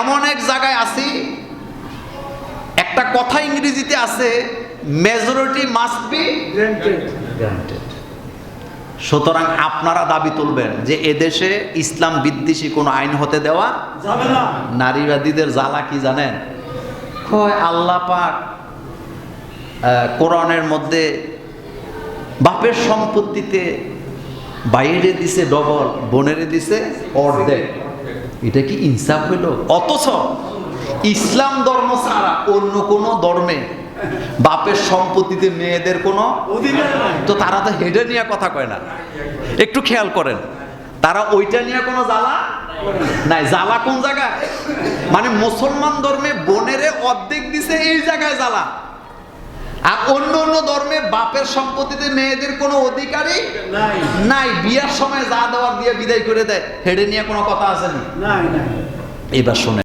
এমন এক জায়গায় আছি, একটা কথা ইংরেজিতে আছে, মেজরিটি মাস্ট বি গ্রান্টেড। সুতরাং আপনারা দাবি তুলবেন যে এদেশে ইসলাম বিদ্বেষী কোনো আইন হতে দেওয়া যাবে না। নারীবাদীদের জ্বালা কি জানেন? কয় আল্লাহ পাক কোরআনের মধ্যে বাপের সম্পত্তিতে বাইরে দিছে ডবল, বোনেরে দিছে অর্ধেক। এটা কি ইনসাফ হইল? অথচ ইসলাম ধর্ম ছাড়া অন্য কোন ধর্মে বাপের সম্পত্তিতে মেয়েদের কোনো অধিকার নাই। তো তারা তো হেডে নিয়ে কথা কয় না। একটু খেয়াল করেন, তারা ওইটা নিয়ে কোনো জ্বালা নাই। জ্বালা কোন জায়গায়? মানে মুসলমান ধর্মে বোনেরে অর্ধেক দিছে, এই জায়গায় জ্বালা। আর অন্য অন্য ধর্মে বাপের সম্পত্তিতে মেয়েদের কোনো অধিকারই নাই। বিয়ার সময় যা দেওয়ার দিয়ে বিদায় করে দেয়, হেডে নিয়ে কোনো কথা আছে না। এবার শুনে